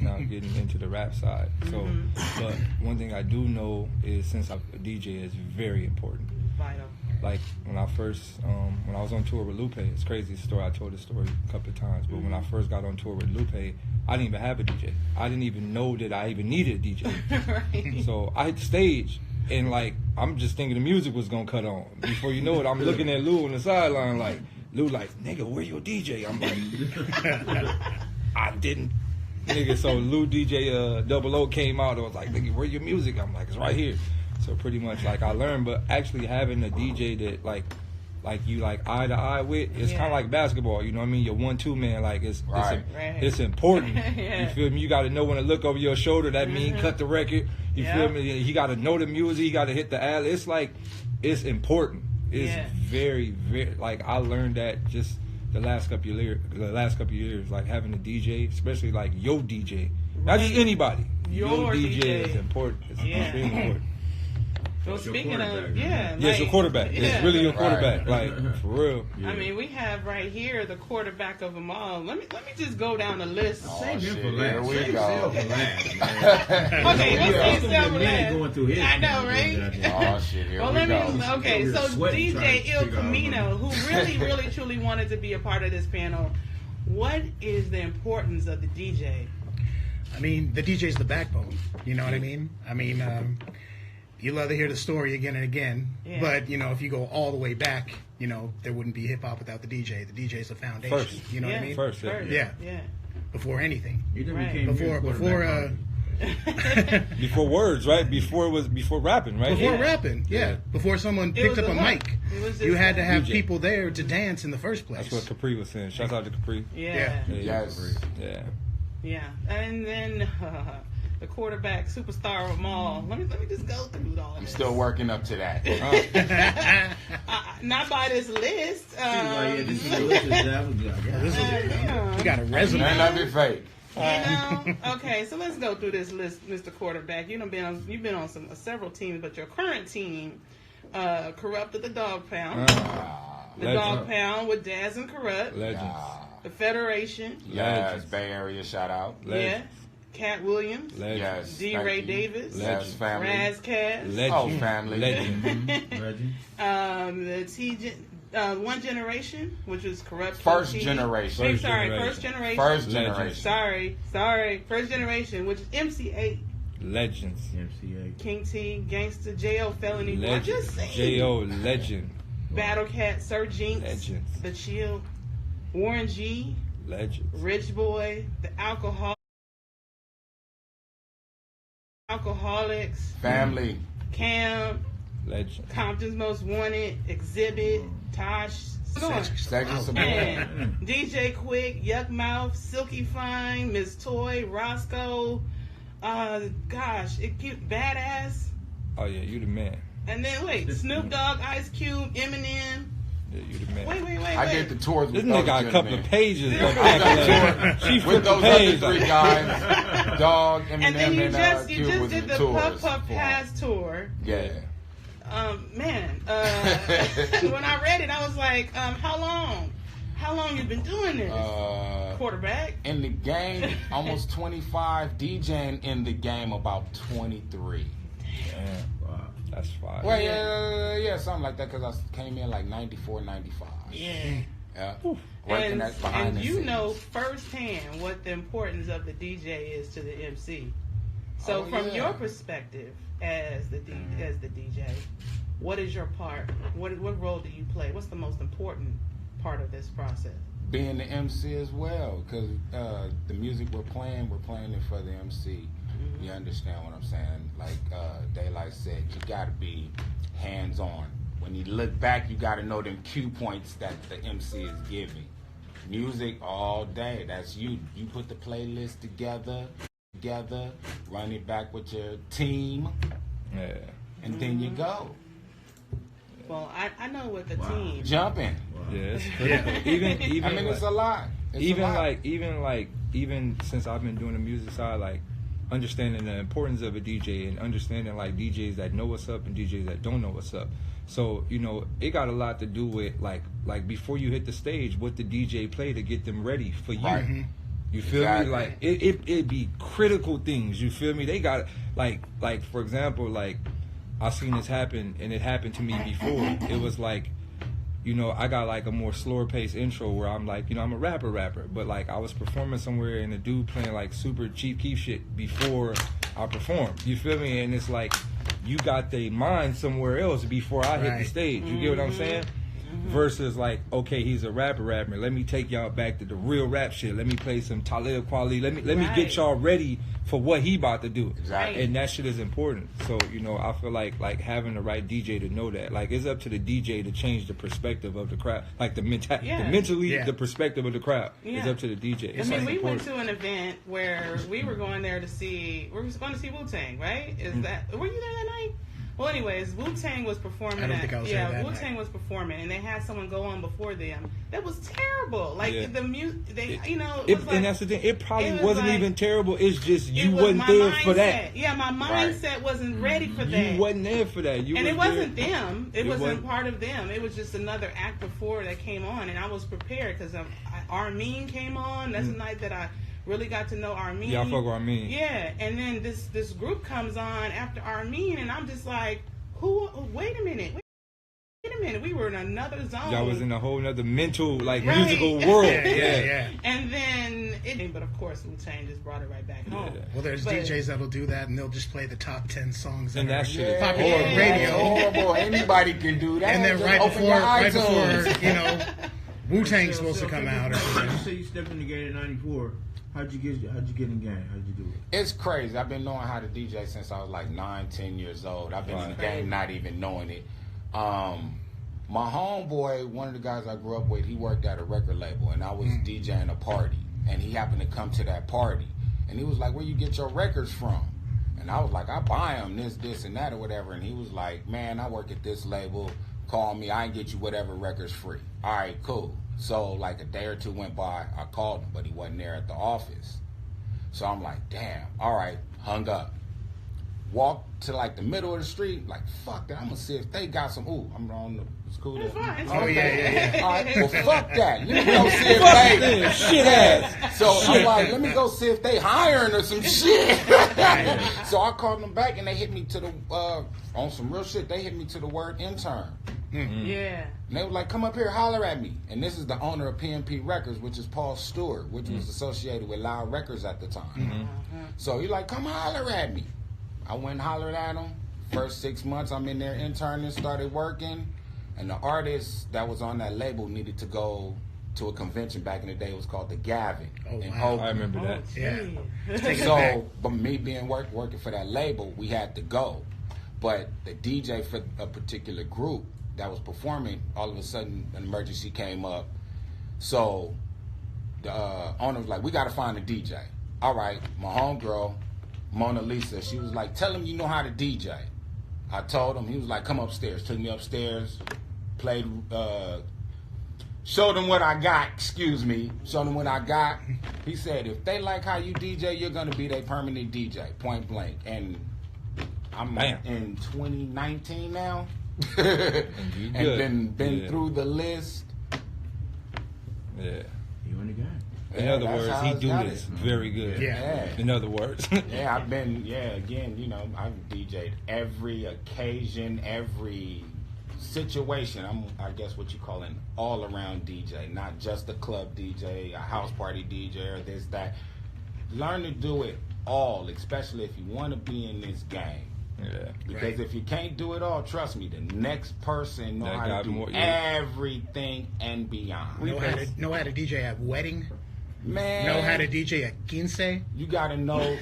now getting into the rap side. So, but one thing I do know is since a DJ is very important. Vital. Like when I first, when I was on tour with Lupe, it's crazy story. I told the story a couple of times, but when I first got on tour with Lupe, I didn't even have a DJ. I didn't even know that I even needed a DJ. Right. So I hit the stage, and like I'm just thinking the music was gonna cut on. Before you know it, I'm looking at Lou on the sideline, like Lou, like nigga, where your DJ? I'm like, I didn't, nigga. So Lou DJ Double O came out. I was like, nigga, where your music? I'm like, it's right here. So pretty much like I learned, but actually having a DJ that like you like eye to eye with, it's kind of like basketball. You know what I mean? Your 1-2 man, like it's important. You feel me? You got to know when to look over your shoulder. That mean cut the record. You feel me? He got to know the music. He got to hit the alley. It's like it's important. It's very, very like I learned that just the last couple of years, like having a DJ, especially like your DJ, not just anybody. Your DJ is important. It's extremely important. Well, speaking of, it's your quarterback. It's really your quarterback, like for real. I mean, we have right here the quarterback of them all. Let me just go down the list. Save him for last. Here we go. Okay, let's see for last. Going through his I know, right? Oh shit, here we go. Okay, so DJ Il Camino, who really, truly wanted to be a part of this panel. What is the importance of the DJ? I mean, the DJ's the backbone. You know what I mean? I mean. You love to hear the story again and again, but, you know, if you go all the way back, you know, there wouldn't be hip-hop without the DJ. The DJ's the foundation. First. You know what I mean? First. Before anything. You became before words, right? Before rapping, right? Before rapping, Before someone picked up a mic, you had to have people there to dance in the first place. That's what Capri was saying. Shout out to Capri. Yes. Yeah. And then the quarterback superstar of them all. Let me just go through all of this. I'm still working up to that. Not by this list. This is the list. You got a resume. None of it fake. You know, okay, so let's go through this list, Mr. Quarterback. You've been on several teams, but your current team, Corrupted the Dog Pound, Dog Pound with Daz and Corrupt, Legends, the Federation, yes, Bay Area shout out, Legends. Cat Williams, Legends. Yes, D. Ray Davis, yes, family, Raz Cass, oh family, Legend, the TJ. One Generation, which was Corrupt. First Generation. First Generation. Sorry. First Generation, which is MC8. Legends. MC8. King T, Gangsta, J.O. Felony. Legends. J.O. Legend. Battle Cat, Sir Jinx. Legends. The Chill. Warren G. Legends. Rich Boy. The Alcoholics. Family. Cam. Legend. Compton's Most Wanted. Exhibit. Tosh. DJ Quick, Yuck Mouth, Silky Fine, Miss Toy, Roscoe, Badass. Oh yeah, you the man. And then wait, Snoop Dogg, Ice Cube, Eminem. Yeah, you the man. Wait. I did the tours with this nigga got a couple of pages. She with those other three guys, Dog, Eminem, and then you just Cube did the Puff Puff Pass tour. Yeah. Man, when I read it, I was like, how long? How long you been doing this? Quarterback? In the game, almost 25. DJing in the game, about 23. Damn. Wow. That's fire. Well, yeah, something like that, because I came in like 94, 95. Yeah. Working at behind the scenes. You know firsthand what the importance of the DJ is to the MC. So from your perspective as the DJ, what is your part? What role do you play? What's the most important part of this process? Being the MC as well, because the music we're playing it for the MC. Mm-hmm. You understand what I'm saying? Like Daylyt said, you got to be hands-on. When you look back, you got to know them cue points that the MC is giving. Music all day, that's you. You put the playlist together, run it back with your team, and then you go. Well, I know with the team. Jumping. Wow. Yeah. Even I mean, it's a lot. Even since I've been doing the music side, like understanding the importance of a DJ and understanding like DJs that know what's up and DJs that don't know what's up. So, you know, it got a lot to do with like before you hit the stage, what the DJ play to get them ready for you. Right. You feel Exactly. me? Like it be critical things. You feel me? They got like for example, like I seen this happen, and it happened to me before. It was like, you know, I got like a more slower paced intro where I'm like, you know, I'm a rapper, but like I was performing somewhere and the dude playing like super cheap keef shit before I performed. You feel me? And it's like you got their mind somewhere else before I hit the stage. You get what I'm saying? Versus like, okay, he's a rapper. Let me take y'all back to the real rap shit. Let me play some Talib Kweli. Let me get y'all ready for what he about to do. Exactly. And that shit is important. So, you know, I feel like having the right DJ to know that. Like, it's up to the DJ to change the perspective of the crowd. Like the mentally, the perspective of the crowd is up to the DJ. I mean, we went to an event where we were going there to see, we were going to see Wu-Tang, right? Were you there that night? Well, anyways, Wu-Tang was performing. I don't think I was there that Wu-Tang was performing, and they had someone go on before them. That was terrible. Like the music, you know. And that's the thing. It probably wasn't like, even terrible. It's just you wasn't there for that. Yeah, my mindset wasn't ready for that. You wasn't there for that. And it wasn't them. It wasn't part of them. It was just another act before that came on, and I was prepared because Armin came on. That's the night that I really got to know Armin. Yeah, I fuck with Armin. Yeah, and then this group comes on after Armin, and I'm just like, who? Wait a minute. We were in another zone. Y'all was in a whole other mental, like, musical world. Yeah. And then but of course, Wu-Tang just brought it right back home. Well, there's DJs that'll do that, and they'll just play the top 10 songs and that shit is popular on radio. Horrible. Anybody can do that. And then right before, you know, Wu-Tang's supposed to come out. You say you stepped in the game in '94. How'd you get in the game? How'd you do it? It's crazy. I've been knowing how to DJ since I was like 9-10 years old. I've been in the game not even knowing it. My homeboy, one of the guys I grew up with, he worked at a record label, and I was DJing a party, and he happened to come to that party, and he was like, where you get your records from? And I was like, I buy them, this, and that, or whatever. And he was like, man, I work at this label. Call me. I can get you whatever records free. All right, cool. So like a day or two went by. I called him, but he wasn't there at the office. So I'm like, damn. All right, hung up. Walked to like the middle of the street. Like, fuck that. I'm gonna see if they got some. Ooh, I'm on the. It's cool. It's fine. Oh yeah. All right, well, fuck that. Let me go see if they shit ass. So I'm like, let me go see if they hiring or some shit. So I called them back, and they hit me to the on some real shit. They hit me to the word intern. Mm-hmm. Yeah. And they were like, come up here, holler at me. And this is the owner of PNP Records, which is Paul Stewart, which was associated with Loud Records at the time. So he's like, come holler at me. I went and hollered at him. First 6 months, I'm in there interning, started working. And the artist that was on that label needed to go to a convention back in the day. It was called the Gavin. Oh, in wow. Oakland. I remember that. Yeah. So, but me being working for that label, we had to go. But the DJ for a particular group that was performing, all of a sudden an emergency came up. So the owner was like, we got to find a DJ. All right, my homegirl, Mona Lisa, she was like, tell him you know how to DJ. I told him. He was like, come upstairs. Took me upstairs, played, showed him what I got, showed him what I got. He said, if they like how you DJ, you're going to be their permanent DJ, point blank. And I'm in 2019 now. and been through the list. Yeah. You in the game. In other words, he do this very good. Yeah. In other words. Yeah, I've been, again, you know, I've DJ'd every occasion, every situation. I guess what you call an all-around DJ, not just a club DJ, a house party DJ, or this, that. Learn to do it all, especially if you want to be in this game. Yeah. Because if you can't do it all, trust me, the next person know how to do everything and beyond. Know how to DJ at wedding. Man, know how to DJ at quince. You gotta know,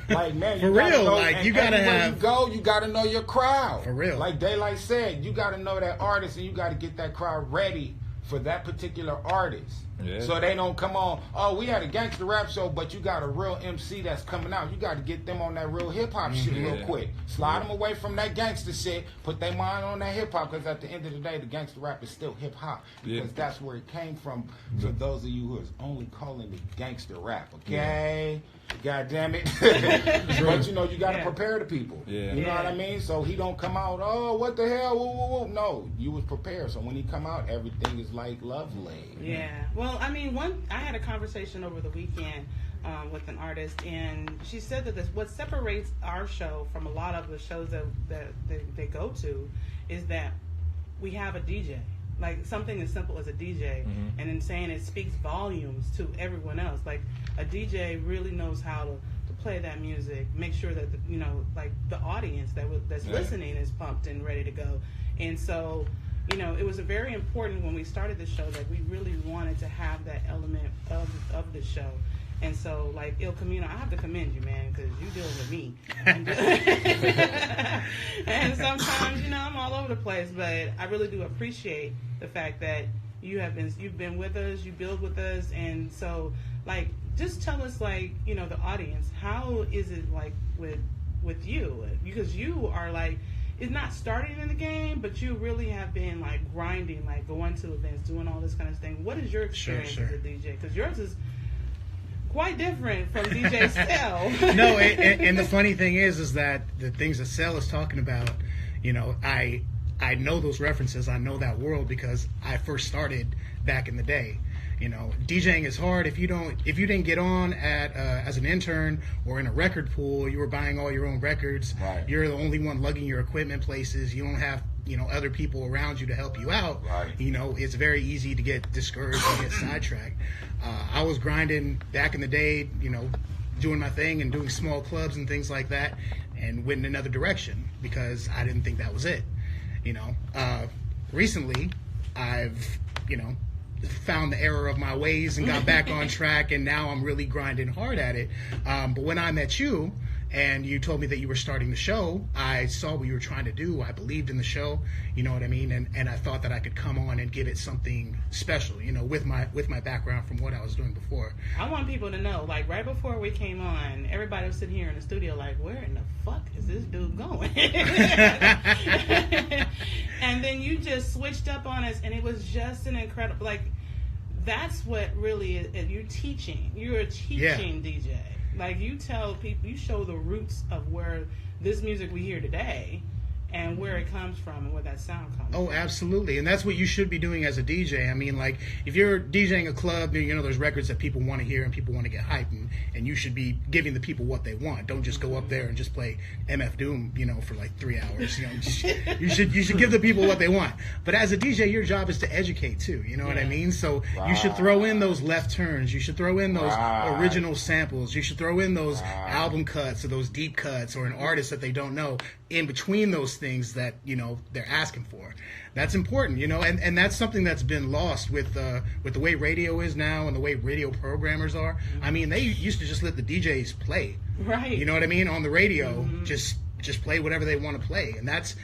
like, man, for real. Like, you gotta have. You go, you gotta know your crowd. For real. Like Daylyt said, you gotta know that artist, and you gotta get that crowd ready for that particular artist. Yeah. So they don't come on, oh, we had a gangster rap show, but you got a real MC that's coming out. You got to get them on that real hip-hop shit real quick. Slide them away from that gangster shit, put their mind on that hip-hop, because at the end of the day, the gangster rap is still hip-hop, because that's where it came from, for those of you who is only calling it gangster rap, okay? God damn it. But, you know, you got to prepare the people. Yeah. You know what I mean? So he don't come out, oh, what the hell, woo, woo, woo. No, you was prepared. So when he come out, everything is like lovely. Yeah. Well, Well, I mean, I had a conversation over the weekend with an artist, and she said that what separates our show from a lot of the shows that they go to is that we have a DJ. Like something as simple as a DJ, and in saying it speaks volumes to everyone else. Like a DJ really knows how to play that music, make sure that the audience that's listening is pumped and ready to go. And so, it was very important when we started the show that we really wanted to have that element of the show. And so, like Il Camino, I have to commend you, man, because you dealing with me. And sometimes, I'm all over the place, but I really do appreciate the fact that you've been with us, you build with us, and so, like, just tell us, like, the audience, how is it like with you? Because you are like, it's not starting in the game, but you really have been like grinding, like going to events, doing all this kind of thing. What is your experience as a DJ? Because yours is quite different from DJ Cell. No, and the funny thing is that the things that Cell is talking about, I know those references. I know that world because I first started back in the day. DJing is hard. If you didn't get on at as an intern or in a record pool, you were buying all your own records. Right. You're the only one lugging your equipment places. You don't have other people around you to help you out. Right. It's very easy to get discouraged and get sidetracked. I was grinding back in the day, doing my thing and doing small clubs and things like that, and went in another direction because I didn't think that was it. Recently, I've found the error of my ways and got back on track, and now I'm really grinding hard at it. But when I met you and you told me that you were starting the show, I saw what you were trying to do. I believed in the show, you know what I mean, and I thought that I could come on and give it something special, with my background from what I was doing before. I want people to know, like, right before we came on, everybody was sitting here in the studio like, where in the fuck is this dude going? And then you just switched up on us, and it was just an incredible, like, that's what really is, you're a teaching DJ. Like, you tell people, you show the roots of where this music we hear today and where it comes from and where that sound comes from. Oh, absolutely. And that's what you should be doing as a DJ. I mean, like, if you're DJing a club, there's records that people want to hear and people want to get hyped, and you should be giving the people what they want. Don't just go up there and just play MF Doom, for like 3 hours. You should give the people what they want. But as a DJ, your job is to educate too. You know what I mean? So you should throw in those left turns. You should throw in those original samples. You should throw in those album cuts or those deep cuts or an artist that they don't know in between those things that they're asking for. That's important, and that's something that's been lost with the way radio is now and the way radio programmers are. I mean, they used to just let the DJs play, right? You know what I mean, on the radio, just play whatever they want to play, and that's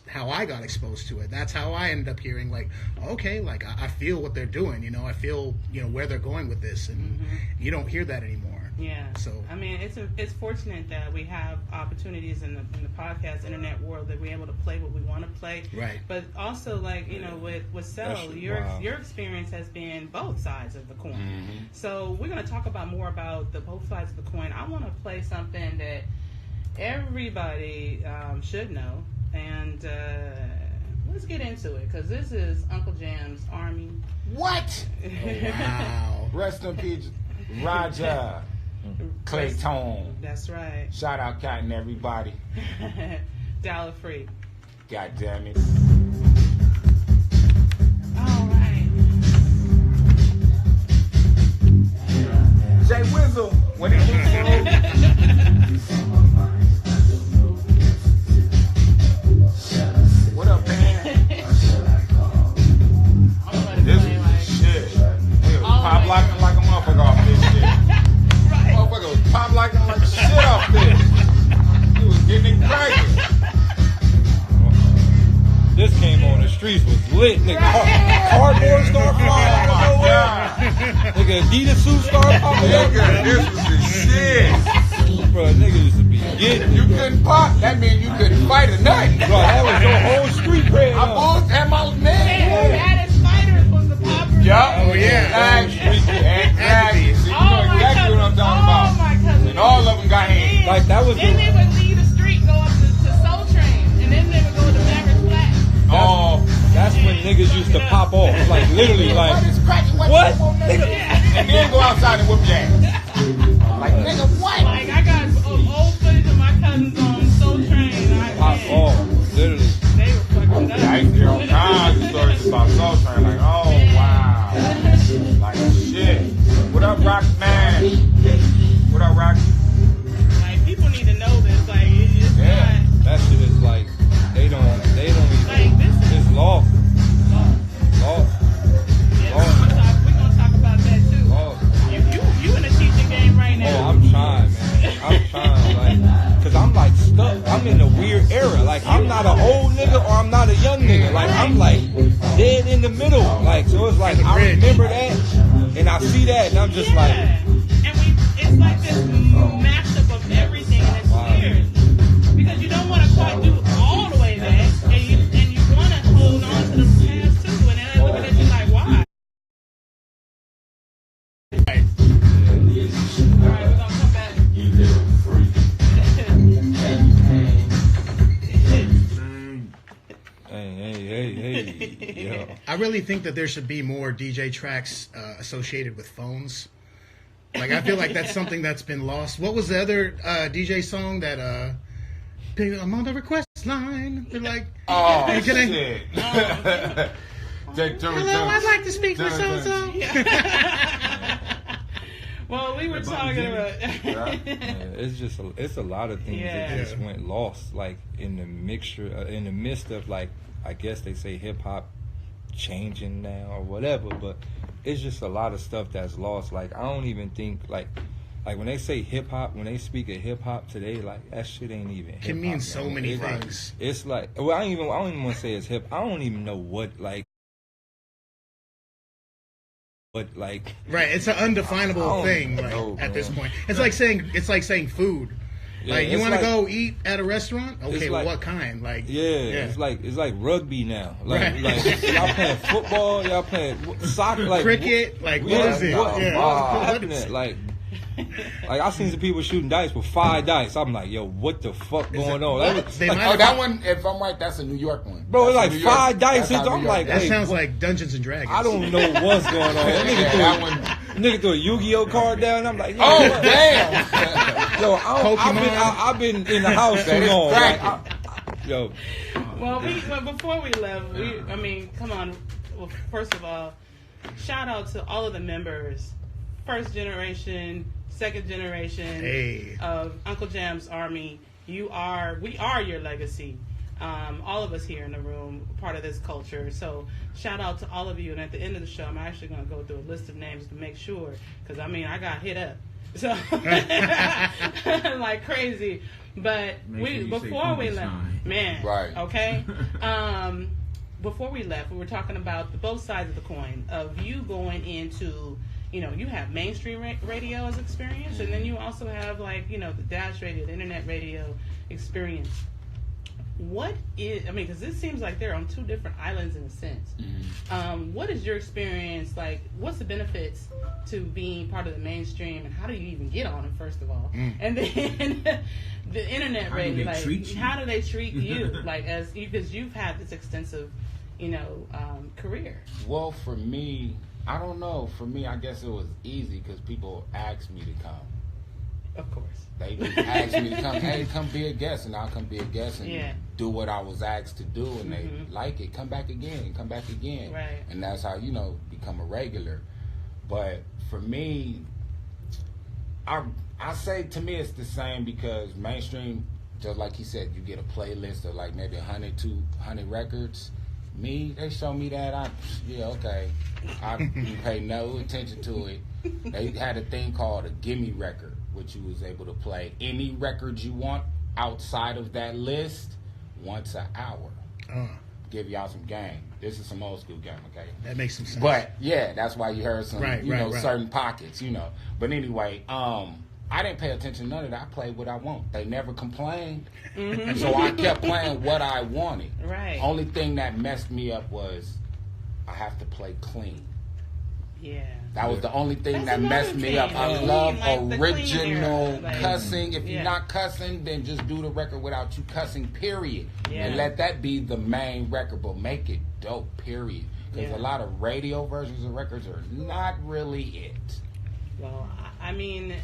how I got exposed to it. That's how I ended up hearing, like, okay, like, I feel what they're doing, I feel where they're going with this, and you don't hear that anymore. Yeah. So I mean, it's fortunate that we have opportunities in the podcast internet world that we're able to play what we want to play. Right. But also, like, with Cell, your experience has been both sides of the coin. So we're going to talk more about the both sides of the coin. I want to play something that everybody should know, and let's get into it, because this is Uncle Jam's Army. What? Oh, wow. Rest in peace, Roger. Clayton. That's right. Shout out Cotton, everybody. Dollar free. God damn it. All right. Jay Wizzle, when it What up, man? This is shit. Pop locking like a motherfucker off this shit. Motherfucker was pop locking like shit off this. He was getting it cracking. This came on, the streets was lit, nigga. Cardboard start flying out of nowhere. Nigga, Adidas suit start popping up. Nigga, this was the shit. Bro, nigga used to be getting You it, bro. couldn't pop, that meant you couldn't fight or nothing. Bro, that was your whole street cred. I both had my man. Added spiders was the popper. Yeah. Oh, yeah. Exactly. See, you know exactly what I'm talking about. My cousin. And all of them got hands. Like, that was Then they the... would leave the street, go up to Soul Train, and then they would go to Beverage Flat. Oh, That's when niggas used to pop off. Like, literally, like, what is cracking? What's what? like, nigga. And then go outside and whoop your ass. Like, nigga, what? Like, I got old footage of my cousins on Soul Train. Literally. They were fucking nuts. I used to hear all kinds of stories about Soul Train. Like, oh, wow. Like, shit. What up, Rock Man? What up, Rock? Like, people need to know this. Like, it's not. That shit is like, they don't even, Like, this is it's lost. Lost. Yeah, we're gonna talk about that too. Lost. You in the teaching game right now. Oh, I'm trying, man. I'm trying, like, cause I'm like stuck. I'm in a weird era. Like, I'm not an old nigga or I'm not a young nigga. Like, I'm like dead in the middle. Like, so it's like I remember that and I see that and I'm just like, and it's like this mashup of everything, and it's weird because you don't want to quite do all the way back, and you want to hold on to the past too, and then I look at you like, why? Right. All right, we're gonna come back. hey, yo. I really think that there should be more DJ tracks associated with phones. Like, I feel like that's something that's been lost. What was the other DJ song that I'm on the request line? They're like, Oh, hey, can shit. hello, I'd like to speak with so-and-so. Well, we were talking about. It's a lot of things that just went lost, like in the mixture, in the midst of, like, I guess they say hip hop changing now or whatever, but it's just a lot of stuff that's lost. Like, I don't even think like when they say hip hop, when they speak of hip hop today, like, that shit ain't even hip hop. It can mean so many things. It's like, well, I don't even want to say it's hip. I don't even know what like. But like, right, it's an undefinable thing. Like, at this point, it's like saying food. Yeah, like, you want to like, go eat at a restaurant? Okay, well, what kind? Like, it's like rugby now. Like, right. like y'all playing football, y'all playing soccer, like cricket. Like, what is it? What happening? Like I seen some people shooting dice with 5 dice. I'm like, yo, what the fuck going on? That one, if I'm right, that's a New York one. Bro, it's like 5 dice. I'm like, that sounds like Dungeons and Dragons. I don't know what's going on. Nigga threw a Yu-Gi-Oh card down. I'm like, yo, oh damn. Yo, I've been in the house too long. Yo. Well, before we left, come on. Well, first of all, shout out to all of the members, first generation, second generation of Uncle Jam's Army. We are your legacy. All of us here in the room, part of this culture. So shout out to all of you. And at the end of the show, I'm actually going to go through a list of names to make sure, because I got hit up. So like crazy. But before we left, man, right? Okay. Before we left, we were talking about both sides of the coin of you going into. You have mainstream radio as experience, and then you also have, like, the dash radio, the internet radio experience. What is, because this seems like they're on two different islands in a sense. Mm-hmm. What is your experience like? What's the benefits to being part of the mainstream, and how do you even get on it, first of all? And then the internet radio, like, how do they treat you, like, because you've had this extensive, career? Well, for me, I don't know. For me, I guess it was easy because people asked me to come. Of course. They just asked me to come, hey, come be a guest, and I'll come be a guest and do what I was asked to do, and they like it. Come back again. Right. And that's how, become a regular. But for me, I say, to me it's the same, because mainstream, just like he said, you get a playlist of like maybe 100, 200 records. Me, they show me that, I pay no attention to it. They had a thing called a gimme record, which you was able to play any records you want outside of that list once an hour. Give y'all some game. This is some old school game, okay? That makes some sense. But yeah, that's why you heard some, certain pockets, But anyway, I didn't pay attention to none of that. I played what I want. They never complained. Mm-hmm. So I kept playing what I wanted. Right. Only thing that messed me up was I have to play clean. Yeah. That was the only thing that messed me up. I love original cussing. If you're not cussing, then just do the record without you cussing, period. Yeah. And let that be the main record, but make it dope, period. Because a lot of radio versions of records are not really it. Well, I mean,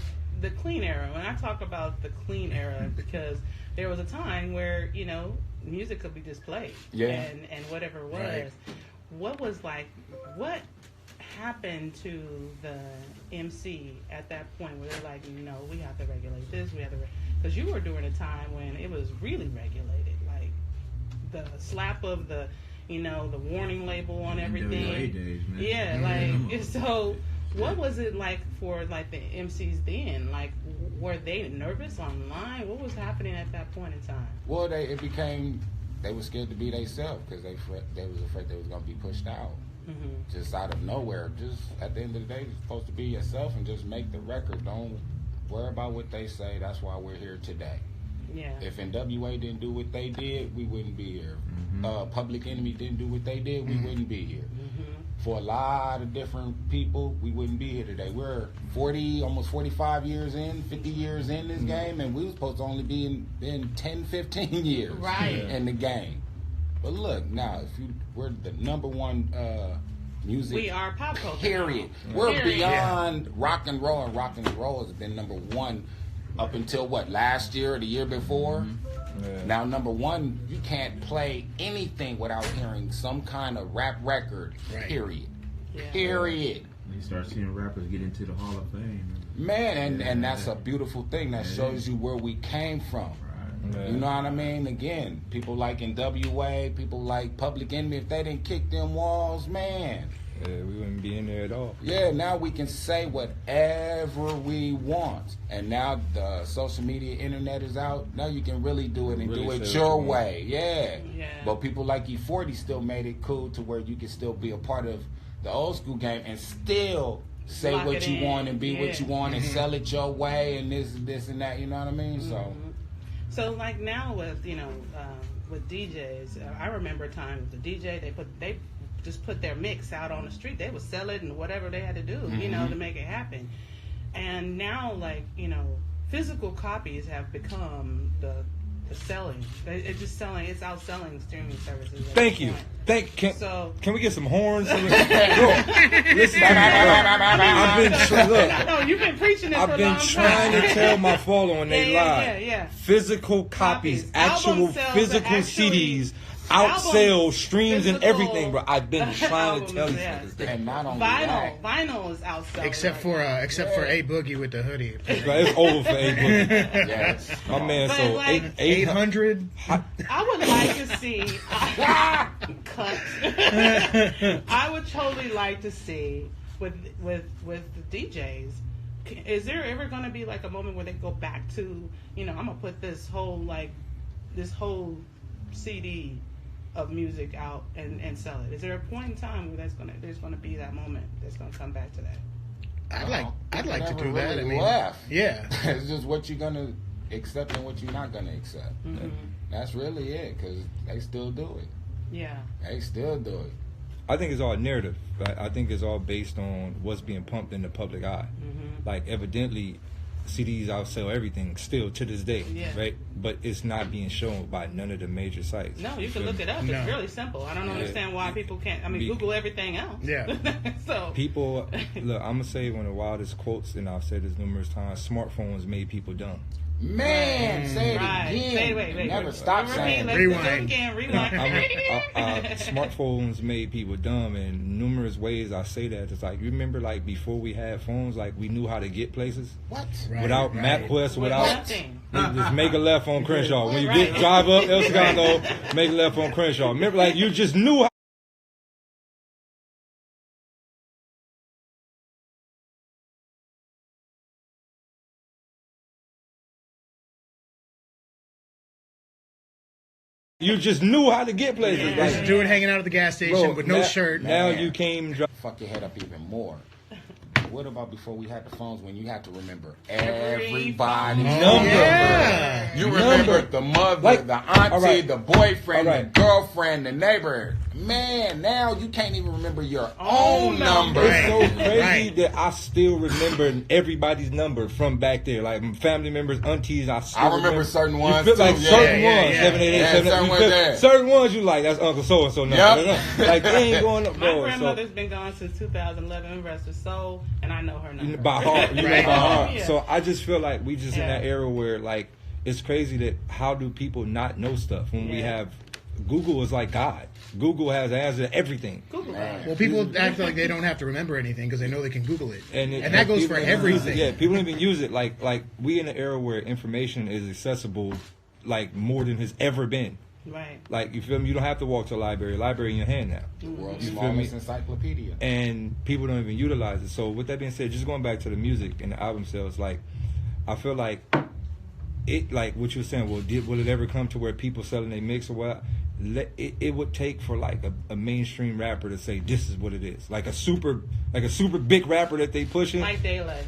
the clean era. When I talk about the clean era, because there was a time where, you know, music could be just played. Yeah. And whatever it was. Right. What happened to the MC at that point where they're like, no, we have to regulate this, because you were during a time when it was really regulated, like the slap of the, you know, the warning label on everything. NWA days, man. Yeah, like, so what was it like for like the MCs then? Like, were they nervous online? What was happening at that point in time? Well, they were scared to be themselves because they was afraid they was gonna be pushed out. Mm-hmm. Just out of nowhere. Just at the end of the day, you're supposed to be yourself and just make the record. Don't worry about what they say. That's why we're here today. Yeah. If NWA didn't do what they did, we wouldn't be here. Mm-hmm. Public Enemy didn't do what they did, we wouldn't be here. Mm-hmm. For a lot of different people, we wouldn't be here today. We're 40, almost 45 years in, 50 years in this game, and we were supposed to only be in 10, 15 years Right. in the game. But look, now, we're the number one music. We are pop culture. Period. We're beyond rock and roll, and rock and roll has been number one up until last year or the year before? Yeah. Now, number one, you can't play anything without hearing some kind of rap record, Right. period. Yeah. Period. You start seeing rappers get into the Hall of Fame. Man, and that's a beautiful thing. That shows you where we came from. Yeah. You know what I mean? Again, people like NWA, people like Public Enemy, if they didn't kick them walls, man. Yeah, we wouldn't be in there at all. Yeah, now we can say whatever we want. And now the social media, internet is out. Now you can really do it and Really do it say your what you way. Yeah. Yeah. But people like E40 still made it cool to where you can still be a part of the old school game and still say Lock what it you in. want and be what you want and Mm-hmm. sell it your way and this and that. You know what I mean? So like now with, you know, with DJs, I remember times the DJ, they just put their mix out on the street. They would sell it and whatever they had to do, you know, to make it happen. And now, like, you know, physical copies have become the selling. It's just selling. It's outselling streaming services. at Thank this you. point. Can we get some horns? Look, listen to me. No, you've been preaching it for I've a been long trying time. to tell my following they lie. Yeah. Physical copies, actual Album sales physical are actually- CDs, outsell albums, streams and physical everything, bro. I've been trying to tell you. Albums, This yeah. thing. And not only that. Vinyl is outselling. Except for A Boogie with the hoodie. Bro, it's over for A-Book. Yes. My man But sold like- 800. 800. I would like to see cut. I would totally like to see with the DJs. Is there ever going to be like a moment where they go back to, you know, I'm gonna put this whole CD of music out and sell it? Is there a point in time where there's gonna be that moment that's gonna come back to that? I'd like to Never do that. I really mean, left. yeah. It's just what you're gonna accept and what you're not gonna accept. Mm-hmm. That's really it, because they still do it. Yeah. They still do it. I think it's all narrative. Right? I think it's all based on what's being pumped in the public eye. Mm-hmm. Like, evidently, CDs outsell everything still to this day, Yeah. right? But it's not being shown by none of the major sites. No, you can look it up. It's No. really simple. I don't understand why people can't. I mean, Google everything else. Yeah. So People, look, I'm gonna say one of the wildest quotes, and I've said this numerous times: smartphones made people dumb. Man, say it Right. again. Say it, wait. Never stop saying Let's it. do it Rewind. again. Rewind. Smartphones made people dumb in numerous ways. I say that it's like, you remember, like, before we had phones, like, we knew how to get places What? Right, without right. MapQuest, With without nothing. just make a left on Crenshaw. When you Right. get drive up El Segundo, make a left on Crenshaw. Remember, like, you just knew how. You just knew how to get places. Yeah. There's Like, a dude hanging out at the gas station bro, with no now- shirt. Now Man. you came. Fuck your head up even more. What about before we had the phones when you had to remember Every everybody's phone. number? Yeah. You remember the mother, Like, the auntie, alright. the boyfriend, Alright. the girlfriend, the neighbor. Man, now you can't even remember your own number. It's so crazy Right. that I still remember everybody's number from back there. Like family members, aunties, I still remember certain ones, You feel like too. certain Yeah, ones, yeah. 788, Yeah, 788, certain you ones feel- there. certain ones you like, that's Uncle so-and-so number. Yep. Like, they ain't going up, My bro. grandmother's been gone since 2011, rest her soul, and I know her number. By heart. You know, Right. by heart. Yeah. So I just feel like we just in Yeah. that era where, like, it's crazy that how do people not know stuff when we Yeah. have Google is like God. Google has answered everything. Google that. Well, people act like they don't have to remember anything because they know they can Google it, And that goes people for don't even use everything. it. Yeah, people don't even use it. Like we in an era where information is accessible, like more than has ever been. Right. Like, you feel me? You don't have to walk to a library. Library in your hand now. The world's You feel smallest me? encyclopedia. And people don't even utilize it. So with that being said, just going back to the music and the album sales, like, I feel like it, like what you were saying, will it ever come to where people selling their mix or what? It would take for like a mainstream rapper to say this is what it is, like a super big rapper that they pushing. Like Daylyt.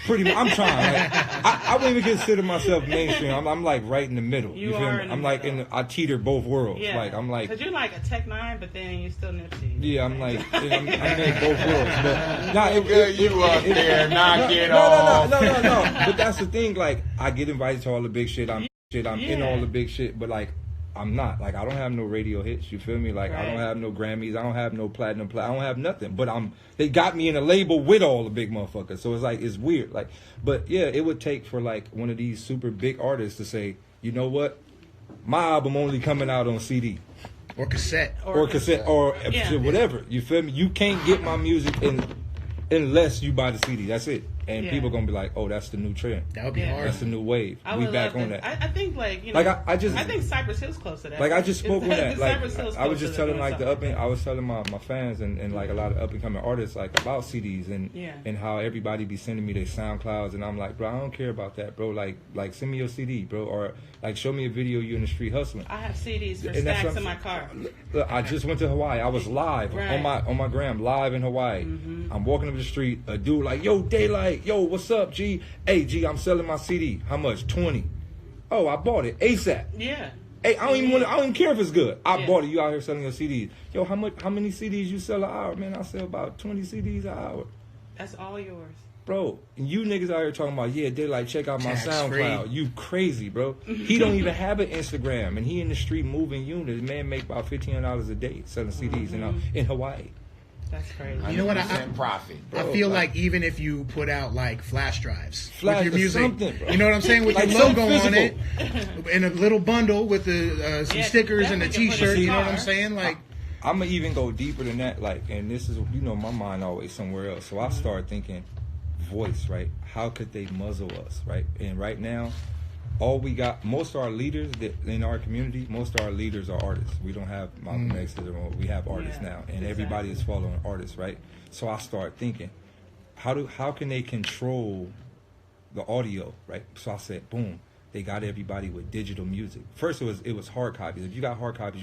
Pretty much, I'm trying. Like, I wouldn't even consider myself mainstream. I'm like right in the middle. You feel are me? in the I'm like middle. I teeter both worlds. Yeah. Like I'm like. Because you're like a Tech 9, but then you're still Nipsey. Yeah, I'm like, I'm in both worlds. But nah, You up there, knock it off. no. But that's the thing. Like, I get invited to all the big shit. I'm in Yeah. all the big shit. But like, I'm not. Like, I don't have no radio hits. You feel me? Like, I don't Right. have no Grammys. I don't have no platinum. I don't have nothing. But they got me in a label with all the big motherfuckers. So it's like, it's weird. Like, but yeah, it would take for like one of these super big artists to say, you know what? My album only coming out on CD. Or cassette. Or cassette, or Yeah. whatever. You feel me? You can't get my music unless you buy the CD. That's it. And Yeah. people gonna be like, "Oh, that's the new trend. That would be Yeah. hard. That's the new wave. I We would back love on to- that." I think, like, you know, Like, I just- I think Cypress Hill's close to that. Like, I just spoke on that. Like, Cypress Hill's I was closer just to telling doing like the something. I was telling my fans and like a lot of up and coming artists like about CDs Yeah. and how everybody be sending me their SoundClouds, and I'm like, bro, I don't care about that, bro. Like send me your CD, bro, or like show me a video you in the street hustling. I have CDs for And that's stacks what in my I'm- car. Look, I just went to Hawaii. I was live Right. on my gram, live in Hawaii. Mm-hmm. I'm walking up the street. A dude like, "Yo, Daylyt, yo, what's up, G? Hey, G, I'm selling my CD. How much? 20. Oh, I bought it ASAP. Yeah. Hey, I don't even care if it's good. I Yeah. bought it. You out here selling your CDs? Yo, how many CDs you sell an hour? Man, I sell about 20 CDs an hour, That's all yours. bro. And you niggas out here talking about, yeah, Daylyt, check out my Tax SoundCloud. free. You crazy, bro. He don't even have an Instagram, and he in the street moving units. Man, make about $1,500 a day selling CDs in Hawaii. That's crazy. You know what, 100% profit. I feel like even if you put out like flash drives Flash with your music, something, bro. you know what I'm saying, with Like your logo something on it, in a little bundle with the some Yeah, stickers and a definitely can put it T-shirt. in You know the what I'm car. saying? Like, I'm gonna even go deeper than that. Like, and this is, you know, my mind always somewhere else. So I start thinking, voice, right? How could they muzzle us, right? And right now, all we got, most of our leaders that in our community, most of our leaders are artists. We don't have Malcolm X's or we have artists Yeah, now, and exactly. everybody is following artists, right? So I start thinking, how can they control the audio, right? So I said, boom, they got everybody with digital music. First it was hard copies. If you got hard copies,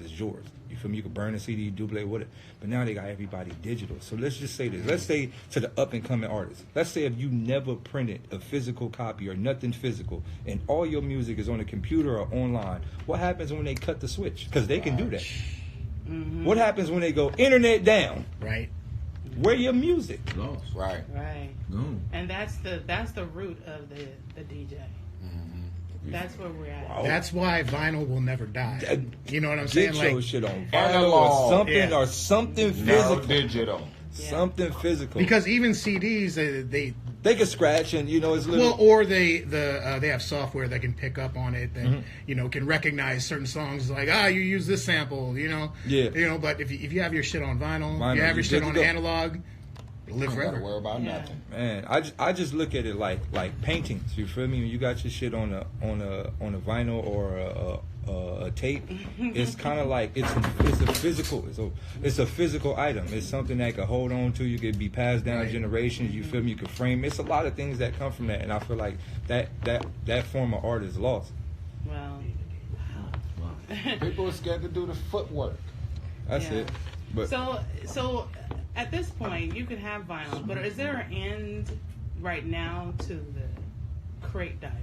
it's yours. You feel me? You can burn a CD, duplicate with it. But now they got everybody digital. So let's just say this. Let's say to the up and coming artists. Let's say if you never printed a physical copy or nothing physical, and all your music is on a computer or online, what happens when they cut the switch? Because they can do that. Mm-hmm. What happens when they go internet down? right? Where your music? Lost. Right. Right. Gone. And that's the root of the DJ. That's where we're at. Wow. That's why vinyl will never die. You know what I'm saying? Get your Like, shit on vinyl Analog. or something Yeah. or something No physical. digital. Yeah. Something physical. because even CDs, they can scratch and, you know, it's little. well, or they have software that can pick up on it that you know can recognize certain songs. Like, you use this sample, you know. Yeah. You know, but if you have your shit on vinyl, Vinyl, you have you your shit good on to go. analog, it'll live Don't gotta forever. worry about Yeah. nothing. Man, I just look at it like paintings. You feel me? When you got your shit on a vinyl or a tape, it's kind of like it's a physical. It's a physical item. It's something that can hold on to. You could be passed down Right. generations. You feel me? You could frame. It's a lot of things that come from that, and I feel like that form of art is lost. Well, People are scared to do the footwork. That's Yeah. it. But so at this point, you can have vinyl, but is there an end right now to the crate divers?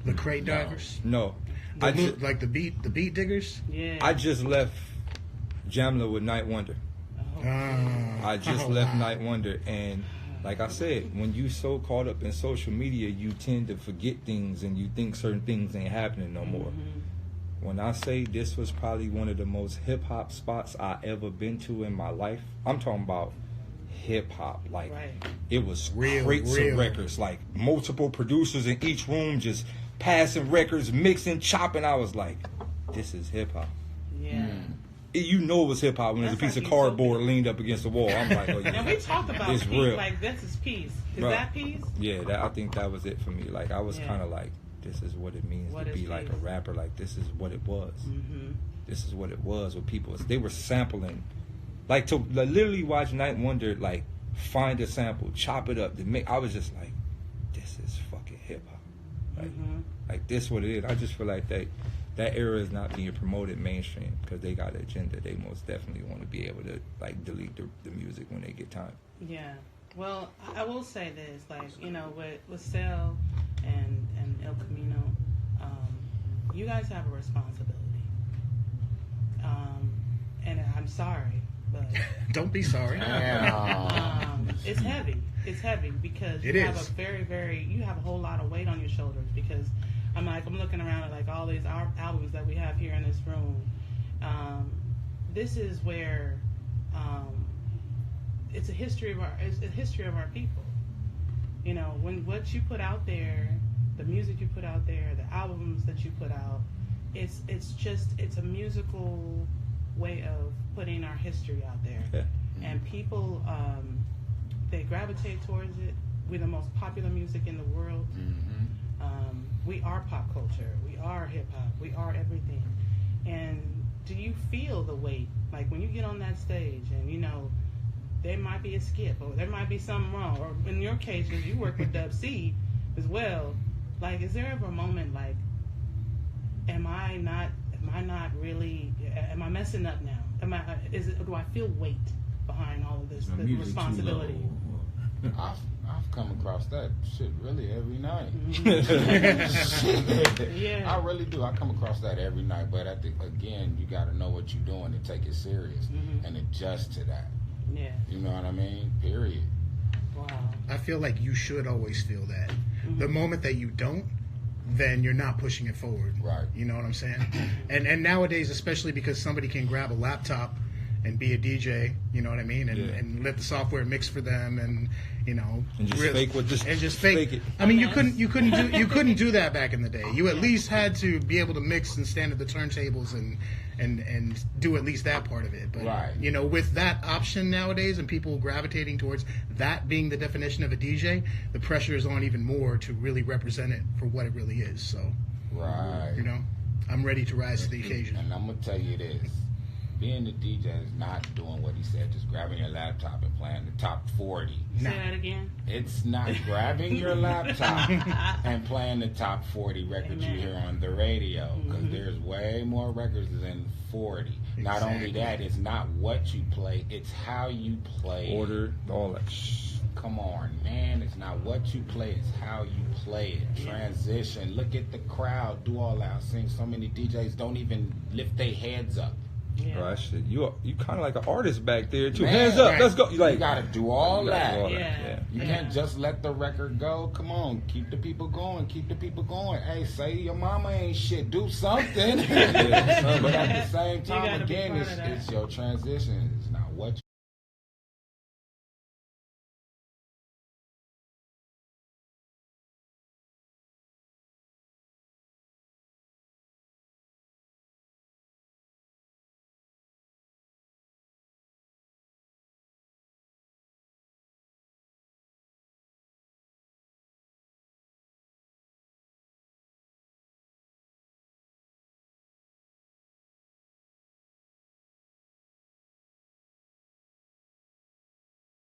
The crate drivers? No. Like the beat diggers? Yeah. I just left Jamla with Night Wonder. Oh. I just left Night Wonder, and like I said, when you so caught up in social media, you tend to forget things and you think certain things ain't happening no more. When I say this was probably one of the most hip hop spots I ever been to in my life, I'm talking about hip hop. Like it was crates of records, like multiple producers in each room just passing records, mixing, chopping. I was like, this is hip hop. Yeah. You know it was hip hop when there's a piece of cardboard leaned up against the wall. I'm like, oh yeah. And we talked about it's peace, real. like this is peace. Is Bro, that peace? Yeah, I think that was it for me. Like I was kind of like, this is what it means to be like a rapper. Like this is what it was. This is what it was. What people they were sampling, like to literally watch Night Wonder like find a sample, chop it up. I was just like, this is fucking hip hop. Like this what it is. I just feel like that era is not being promoted mainstream because they got an agenda. They most definitely want to be able to like delete the music when they get time. Yeah. Well, I will say this, like, you know, with Cell and El Camino, you guys have a responsibility. And I'm sorry, but don't be sorry. It's heavy. It's heavy because you have a you have a whole lot of weight on your shoulders because I'm looking around at like all these albums that we have here in this room. This is where it's a history of our people. You know, when what you put out there, the music you put out there, the albums that you put out, it's a musical way of putting our history out there. Yeah. And people they gravitate towards it. We're the most popular music in the world. We are pop culture. We are hip hop. We are everything. And do you feel the weight? Like when you get on that stage and you know there might be a skip or there might be something wrong, or in your case, because you work with Dub C as well. Like, is there ever a moment like, am I messing up now? Do I feel weight behind all of this, the responsibility? I've come across that shit really every night. Yeah. I really do. I come across that every night. But again, you got to know what you're doing and take it serious and adjust to that. Yeah. You know what I mean? Period. Wow. I feel like you should always feel that. The moment that you don't, then you're not pushing it forward. Right. You know what I'm saying? And nowadays, especially because somebody can grab a laptop and be a DJ, you know what I mean, and let the software mix for them, and you know, and just fake it. I mean, you couldn't do that back in the day. You at least had to be able to mix and stand at the turntables and do at least that part of it. But you know, with that option nowadays and people gravitating towards that being the definition of a DJ, the pressure is on even more to really represent it for what it really is. So, you know, I'm ready to rise to the occasion. And I'm gonna tell you this. Being a DJ is not doing what he said, just grabbing your laptop and playing the top 40. Say that again. It's not grabbing your laptop and playing the top 40 records you hear on the radio, because there's way more records than 40. Exactly. Not only that, it's not what you play, it's how you play. Order, all that. Come on, man. It's not what you play, it's how you play it. Transition. Look at the crowd. Do all that. I've seen so many DJs don't even lift their heads up. Yeah. Right, shit. You kind of like an artist back there too. Man, hands up, let's go. You gotta do all that. Yeah. You can't just let the record go. Come on, keep the people going. Keep the people going. Hey, say your mama ain't shit. Do something. But at the same time, again, it's your transition. It's not what